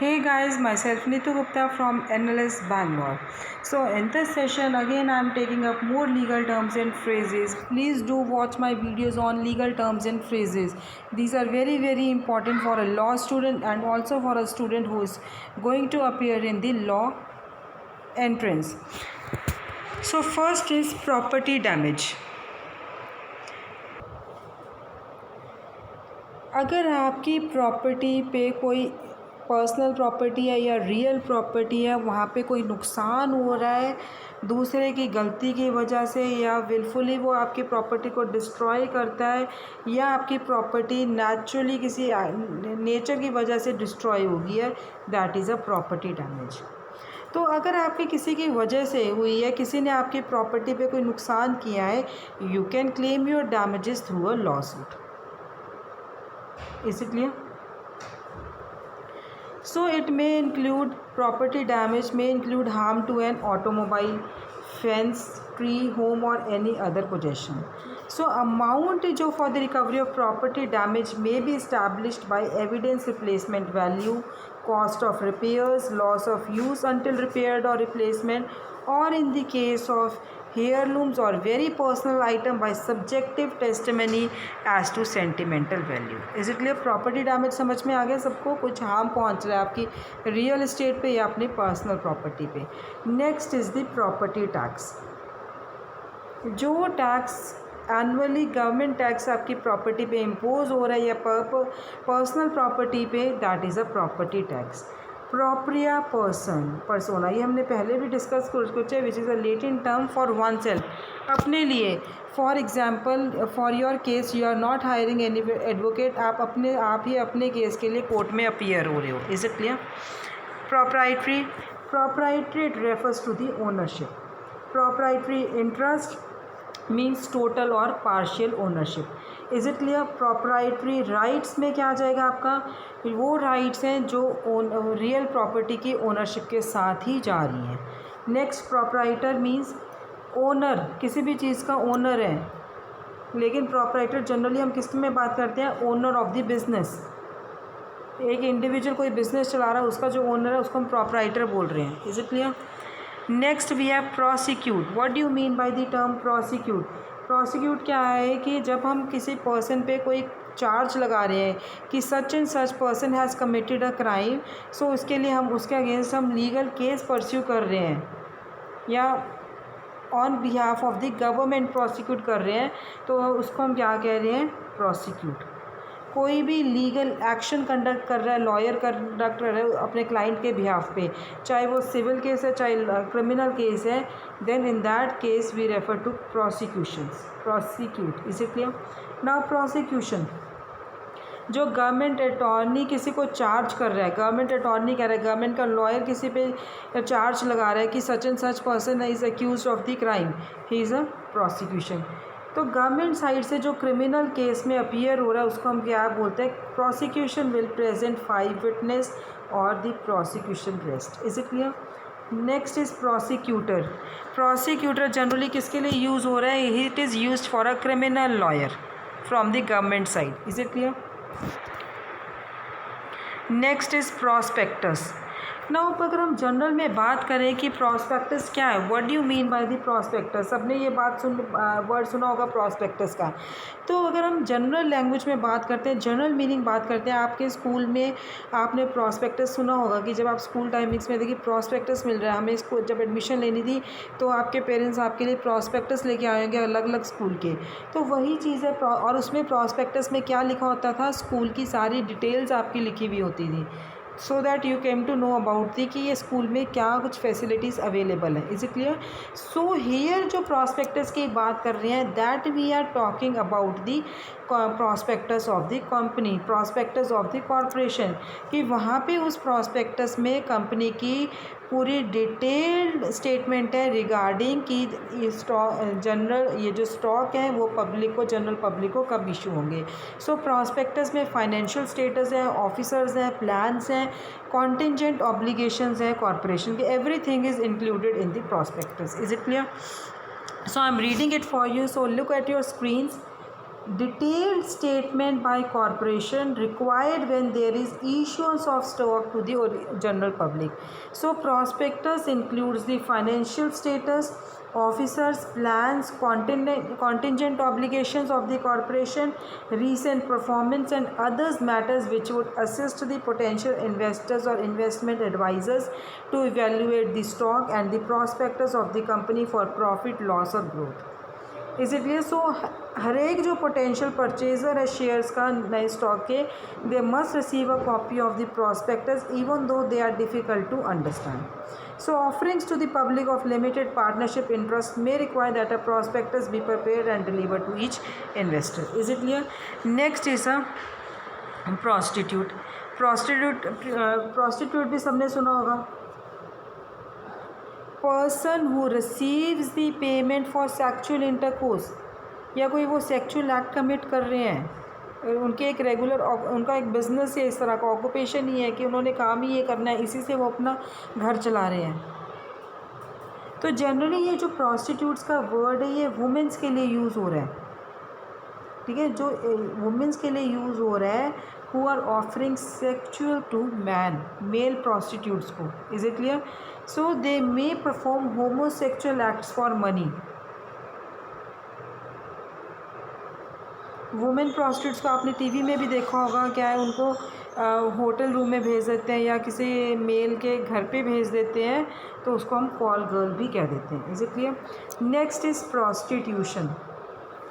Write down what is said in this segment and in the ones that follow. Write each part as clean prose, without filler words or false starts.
Hey guys, myself Neetu Gupta from NLS Bangalore. So in this session again I am taking up more legal terms and phrases. Please do watch my videos on legal terms and phrases. These are very important for a law student and also for a student who is going to appear in the law entrance. So first is property damage. अगर आपकी property पे कोई personal property है या real property है, वहाँ पे कोई नुकसान हो रहा है दूसरे की गलती की वजह से या विलफुली वो आपकी प्रॉपर्टी को डिस्ट्रॉय करता है या आपकी प्रॉपर्टी नेचुरली किसी नेचर की वजह से डिस्ट्रॉय हो गई है, that is a property damage. तो अगर आपकी किसी की वजह से हुई है, किसी ने आपकी प्रॉपर्टी पे कोई नुकसान किया है, you can claim your damages through a law suit. Is it clear? So it may include property damage, may include harm to an automobile, fence, tree, home or any other possession. So amount जो for the recovery of property damage may be established by evidence replacement value, cost of repairs, loss of use until repaired or replacement, or in the case of heirlooms or very personal item by subjective testimony as to sentimental value. Is it clear? Property damage समझ में आ गया सबको? कुछ harm पहुंच रहा है आपकी real estate पे या अपनी पर्सनल प्रॉपर्टी पे। Next is the property tax. जो टैक्स एनुअली गवर्नमेंट टैक्स आपकी प्रॉपर्टी पे इम्पोज हो रहा है या पर्सनल प्रॉपर्टी पे, that is a property tax. Propria persona, ये हमने पहले भी डिस्कस कर चुके हैं, which is a latent term for oneself, अपने लिए। For example, for your case you are not hiring any advocate, आप ही अपने केस के लिए कोर्ट में अपीयर हो रहे हो। Is it clear? Proprietary it refers to the ownership. Proprietary interest means total और partial ownership. Is it clear? Proprietary rights में क्या आ जाएगा आपका? वो राइट्स हैं जो रियल प्रॉपर्टी की ओनरशिप के साथ ही जा रही हैं। नेक्स्ट, प्रोप्राइटर मीन्स ओनर, किसी भी चीज़ का ओनर है। लेकिन प्रोप्राइटर जनरली हम किस में बात करते हैं? Owner of the business. एक इंडिविजुअल कोई बिजनेस चला रहा है, उसका जो ओनर है उसको हम प्रोप्राइटर बोल रहे हैं। Is it clear? Next we have prosecute. What do you mean by the term prosecute? Prosecute क्या है कि जब हम किसी पर्सन पे कोई चार्ज लगा रहे हैं कि such and such person has committed a crime, so उसके लिए हम उसके अगेंस्ट हम लीगल केस परस्यू कर रहे हैं या on behalf of the government prosecute कर रहे हैं, तो उसको हम क्या कह रहे हैं? प्रोसिक्यूट। कोई भी लीगल एक्शन कंडक्ट कर रहा है, लॉयर कंडक्ट कर रहा है अपने क्लाइंट के बिहाफ पे, चाहे वो सिविल केस है चाहे क्रिमिनल केस है, then in that case we refer to prosecute. Is it clear? Now prosecution, जो गवर्नमेंट अटॉर्नी किसी को चार्ज कर रहा है, गवर्नमेंट अटॉर्नी कह रहा है, गवर्नमेंट का लॉयर किसी पे चार्ज लगा रहा है कि such and such person is accuse of the crime, he is a prosecution. तो गवर्नमेंट साइड से जो क्रिमिनल केस में अपीयर हो रहा है उसको हम क्या बोलते हैं? प्रोसिक्यूशन विल प्रेजेंट 5 विटनेस और the prosecution rest. Is it clear? Next is prosecutor. Prosecutor generally किसके लिए यूज़ हो रहा है? It is used for a criminal lawyer from the government side. Is it clear? Next is prospectus. Now अगर हम general में बात करें कि प्रॉस्पेक्टस क्या है, what do you mean by the prospectus? सबने ये वर्ड सुना होगा प्रॉस्पेक्टस का। तो अगर हम जनरल लैंग्वेज में बात करते हैं, जनरल मीनिंग बात करते हैं, आपके स्कूल में आपने प्रॉस्पेक्टस सुना होगा कि जब आप स्कूल टाइमिंग्स में देखिए प्रॉस्पेक्टस मिल रहा है, हमें इसको जब एडमिशन लेनी थी तो आपके पेरेंट्स आपके लिए प्रॉस्पेक्टस लेके आएंगे अलग अलग स्कूल के। तो वही चीज़ है, और उसमें प्रॉस्पेक्टस में क्या लिखा होता था? स्कूल की सारी डिटेल्स आपकी लिखी हुई होती थी, so that you came to know about the कि ये स्कूल में क्या कुछ फैसिलिटीज़ अवेलेबल है। Is it clear? So here जो प्रॉस्पेक्टस की बात कर रहे हैं, that we are talking about the prospectus of the company, prospectus of the corporation, कि वहाँ पे उस प्रॉस्पेक्टस में कंपनी की पूरी डिटेल्ड स्टेटमेंट है रिगार्डिंग कि ये जनरल ये जो स्टॉक है वो पब्लिक को, जनरल पब्लिक को कब इशू होंगे। सो प्रॉस्पेक्टस में फाइनेंशियल स्टेटस है, ऑफिसर्स हैं, प्लान्स हैं, कॉन्टिजेंट ऑब्लिगेशंस है कॉरपोरेशन की, everything is included in the prospectus. Is it clear? So I am reading it for you, so look at your screens. detailed statement by corporation required when there is issuance of stock to the general public. So prospectus includes the financial status, officers, plans, contingent obligations of the corporation, recent performance and others matters which would assist the potential investors or investment advisors to evaluate the stock and the prospectus of the company for profit, loss or growth. Is it clear? So हर एक जो potential purchaser है shares का नए stock के, they must receive a copy of the prospectus even though they are difficult to understand. So offerings to the public of limited partnership interest may require that a prospectus be prepared and delivered to each investor. Is it clear? Next is a prostitute. Prostitute भी सबने सुना होगा. Person who receives the payment for sexual intercourse, या कोई वो sexual act commit कर रहे हैं, उनके एक रेगुलर उनका एक बिज़नेस है, इस तरह का ऑक्यूपेशन ही है कि उन्होंने काम ही ये करना है, इसी से वो अपना घर चला रहे हैं. तो जनरली ये जो प्रॉस्टिट्यूट्स का वर्ड है ये वुमेंस के लिए यूज़ हो रहा है. ठीक है, जो वुमेंस के लिए यूज़ हो रहा है, who are offering sexual to man, male prostitutes को. Is it clear? So they may perform homosexual acts for money. Women prostitutes को आपने टीवी में भी देखा होगा. क्या है, उनको होटल रूम में भेज देते हैं या किसी मेल के घर पे भेज देते हैं, तो उसको हम कॉल गर्ल भी कह देते हैं. Is it clear? Next is prostitution.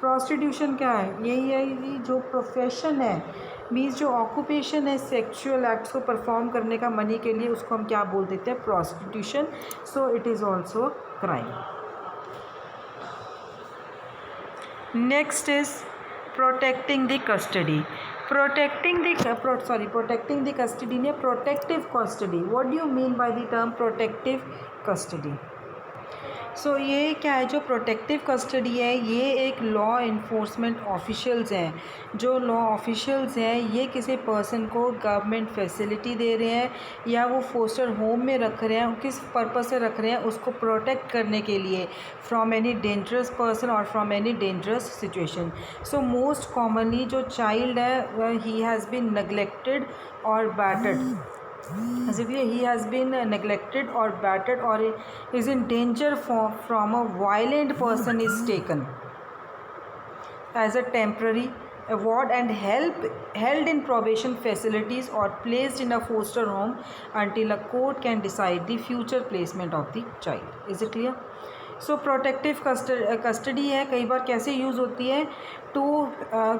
Prostitution क्या है? यही है कि जो प्रोफेशन है, मीन्स जो ऑक्यूपेशन है सेक्सुअल एक्ट्स को परफॉर्म करने का मनी के लिए, उसको हम क्या बोल देते हैं? Prostitution. So it is also crime. Next is protecting the custody. Protecting the custody ने protective custody. What do you mean by the term protective custody? सो ये क्या है, जो प्रोटेक्टिव कस्टडी है, ये एक लॉ इन्फोर्समेंट ऑफिशियल्स हैं. जो लॉ ऑफिशियल्स हैं ये किसी पर्सन को गवर्नमेंट फैसिलिटी दे रहे हैं या वो फोस्टर होम में रख रहे हैं, किस पर्पस से रख रहे हैं? उसको प्रोटेक्ट करने के लिए, फ्रॉम एनी डेंजरस पर्सन और from any dangerous situation. So most commonly जो चाइल्ड है, ही हैज़ बीन नेग्लेक्टेड और battered. Basically, he has been neglected or battered or is in danger from a violent person is taken as a temporary award and held in probation facilities or placed in a foster home until a court can decide the future placement of the child. Is it clear? So protective custody है, कई बार कैसे use होती है? To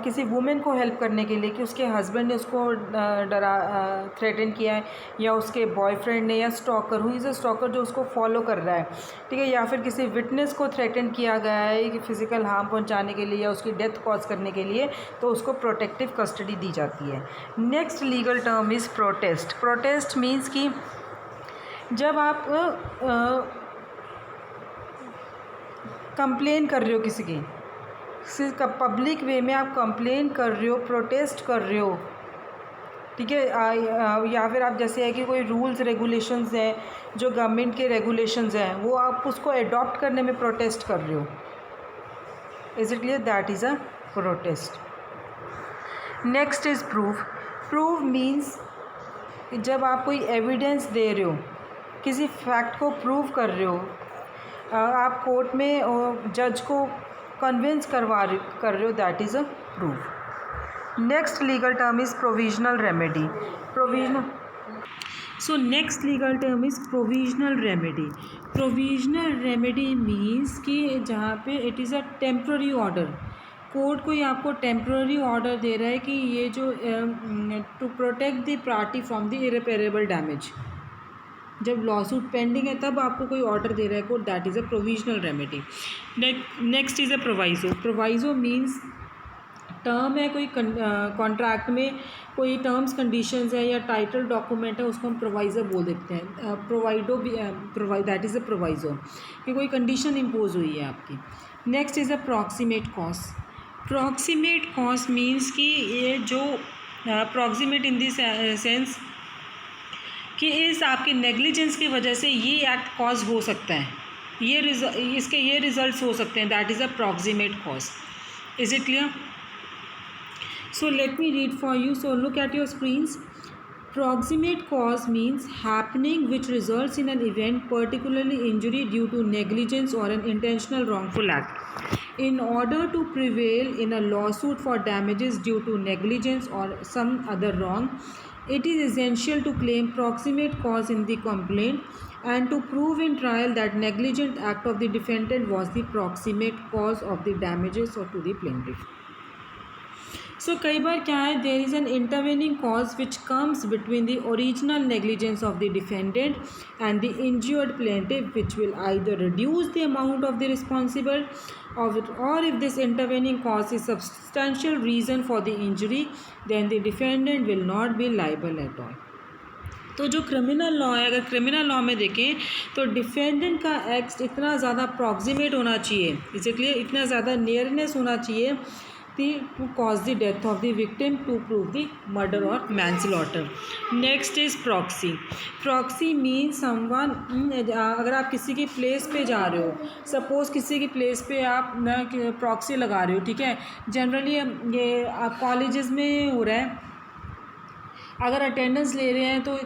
किसी women को help करने के लिए कि उसके हस्बैंड ने उसको थ्रेटन किया है, या उसके बॉयफ्रेंड ने, या stalker, who is a stalker जो उसको फॉलो कर रहा है. ठीक है, या फिर किसी विटनेस को थ्रेटन किया गया है कि फिज़िकल हार्म पहुंचाने के लिए या उसकी डेथ कॉज करने के लिए, तो उसको प्रोटेक्टिव कस्टडी दी जाती है. Next legal term is protest. Protest means कि जब आप कंप्लेन कर रहे हो किसी की, पब्लिक वे में आप कंप्लेन कर रहे हो, प्रोटेस्ट कर रहे हो. ठीक है, या फिर आप जैसे है कि कोई रूल्स रेगुलेशंस हैं, जो गवर्नमेंट के रेगुलेशंस हैं, वो आप उसको अडॉप्ट करने में प्रोटेस्ट कर रहे हो. Is it clear? That is a protest. Next is proof. Proof means जब आप कोई एविडेंस दे रहे हो, किसी फैक्ट को प्रूव कर रहे हो, आप कोर्ट में जज को कन्विंस कर रहे हो, that is a proof. Next legal term is provisional remedy. So next legal term is provisional remedy. Provisional remedy means कि जहाँ पे it is a temporary order. Court कोई आपको टेम्प्ररी ऑर्डर दे रहा है कि ये जो to protect the party from the irreparable damage. जब लॉसूट पेंडिंग है तब आपको कोई ऑर्डर दे रहा है court, that is a provisional remedy. Next is a proviso. Proviso means term है, कोई कॉन्ट्रैक्ट में कोई टर्म्स कंडीशंस है या टाइटल डॉक्यूमेंट है, उसको हम प्रोवाइज़ो बोल देते हैं. प्रोवाइडो भी दैट इज़ अ प्रोवाइज़ो, कि कोई कंडीशन इम्पोज हुई है आपकी. Next is a proximate cause. Proximate cause means कि ये जो प्रॉक्सीमेट इन दिस सेंस कि इस आपके नेग्लिजेंस की वजह से ये एक्ट कॉज हो सकता है, इसके ये रिजल्ट्स हो सकते हैं, that is a proximate cause. Is it clear? So let me read for you. So look at your screens. Proximate cause means happening which results in an event, particularly injury due to negligence or an intentional wrongful act. In order to prevail in a lawsuit for damages due to negligence or some other wrong, it is essential to claim proximate cause in the complaint and to prove in trial that negligent act of the defendant was the proximate cause of the damages or to the plaintiff. So कई बार क्या है, there is an intervening cause which comes between the original negligence of the defendant and the injured plaintiff which will either reduce the amount of the responsible or if this intervening cause is substantial reason for the injury, then the defendant will not be liable at all. तो जो criminal law है, अगर criminal law में देखें तो defendant का act इतना ज़्यादा प्रॉक्सिमेट होना चाहिए, इसीलिए इतना ज़्यादा नियरनेस होना चाहिए to cause the death of the victim to prove the murder or manslaughter. Next is proxy. Proxy means someone, अगर आप किसी की प्लेस पे जा रहे हो, सपोज़ किसी की प्लेस पे आप ना प्रॉक्सी लगा रहे हो, ठीक है, जनरली ये आप कॉलेजेस में हो रहा है, अगर अटेंडेंस ले रहे हैं तो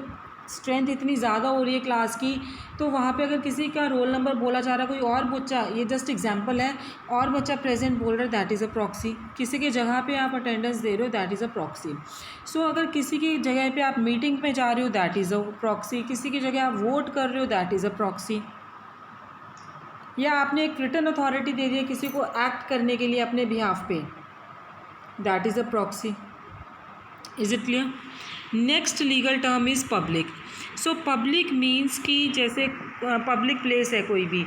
स्ट्रेंथ इतनी ज़्यादा हो रही है क्लास की, तो वहाँ पे अगर किसी का रोल नंबर बोला जा रहा है, कोई और बच्चा, ये जस्ट एग्जांपल है, और बच्चा प्रेजेंट बोल रहा है, दैट इज़ अ प्रॉक्सी. किसी की जगह पे आप अटेंडेंस दे रहे हो, दैट इज़ अ प्रॉक्सी. सो अगर किसी की जगह पे आप मीटिंग पे जा रहे हो, दैट इज़ अ प्रॉक्सी. किसी की जगह आप वोट कर रहे हो, दैट इज़ अ प्रॉक्सी. या आपने एक रिटन अथॉरिटी दे दी है किसी को एक्ट करने के लिए अपने बिहाफ पे, that is a proxy. Is it clear? Next legal term is public. So public means कि जैसे पब्लिक प्लेस है, कोई भी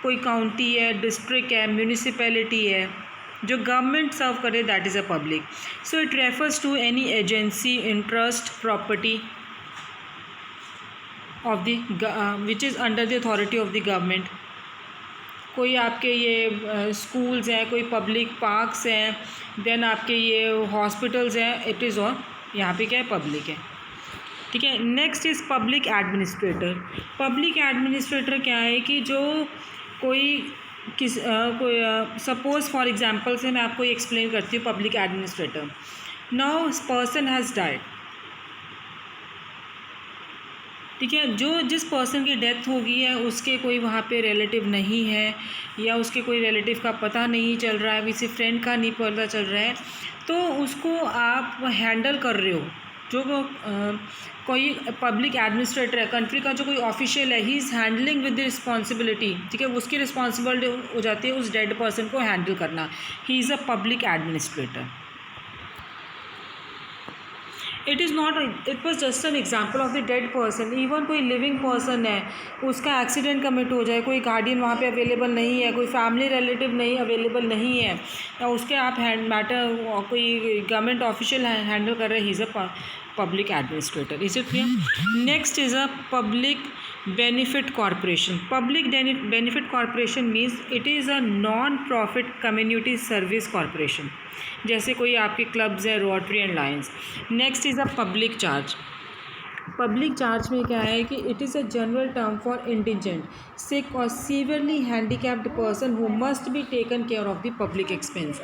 कोई काउंटी है, डिस्ट्रिक्ट है, म्यूनिसिपैलिटी है, जो गवर्नमेंट सर्व करे, that is a public. So it refers to any agency, interest, property of the which is under the authority of the government. कोई आपके ये स्कूल्स हैं, कोई पब्लिक पार्क्स हैं, देन आपके ये हॉस्पिटल्स हैं, इट इज़ ऑल यहाँ पे क्या है, पब्लिक है, ठीक है. Next is public administrator. Public administrator क्या है कि जो कोई कोई सपोज़ फॉर एग्जांपल से मैं आपको एक्सप्लेन करती हूँ. Public administrator, now person has died, ठीक है, जो जिस पर्सन की डेथ हो गई है उसके कोई वहाँ पे रिलेटिव नहीं है, या उसके कोई रिलेटिव का पता नहीं चल रहा है, किसी फ्रेंड का नहीं पता चल रहा है, तो उसको आप हैंडल कर रहे हो. जो कोई पब्लिक एडमिनिस्ट्रेटर है, कंट्री का जो कोई ऑफिशियल है, he is handling with the responsibility, ठीक है, उसकी रिस्पॉन्सिबिलिटी हो जाती है उस डेड पर्सन को हैंडल करना. ही is a public administrator. It is not, it was just an example of the dead person. Even कोई लिविंग पर्सन है, उसका एक्सीडेंट कमिट हो जाए, कोई गार्डियन वहाँ पे अवेलेबल नहीं है, कोई फैमिली रिलेटिव नहीं अवेलेबल नहीं है, या उसके आप मैटर कोई गवर्नमेंट ऑफिशियल हैंडल कर रहे हैं, he is a public administrator. Is it clear? Next is a public benefit corporation. Public benefit corporation means it is a non profit community service corporation. जैसे कोई आपके क्लब्स हैं, Rotary and Lions. Next is a public charge. Public charge में क्या है कि it is a general term for indigent, sick और severely handicapped person who must be taken care of the public expense.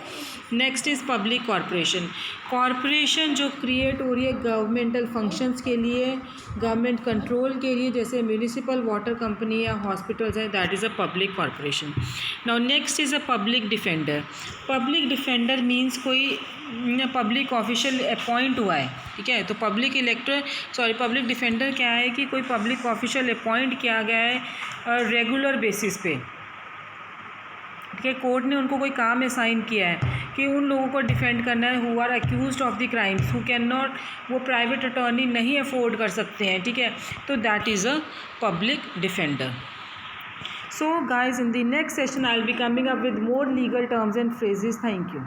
Next is public corporation. Corporation जो create हो रही है governmental functions के लिए, गवर्नमेंट कंट्रोल के लिए, जैसे म्यूनिसिपल वाटर कंपनी या हॉस्पिटल्स हैं, that is a public corporation. Now next is a public defender. Public defender means कोई पब्लिक ऑफिशियल अपॉइंट हुआ है, ठीक है, तो पब्लिक डिफेंडर क्या है कि कोई पब्लिक ऑफिशियल अपॉइंट किया गया है रेगुलर बेसिस पे, ठीक है, कोर्ट ने उनको कोई काम असाइन किया है कि उन लोगों को डिफेंड करना है who are accused of the crimes, who can not, वो प्राइवेट अटॉर्नी नहीं अफोर्ड कर सकते हैं, ठीक है, तो that is a public defender. So guys, in the next session I will be coming up with more legal terms and phrases. Thank you.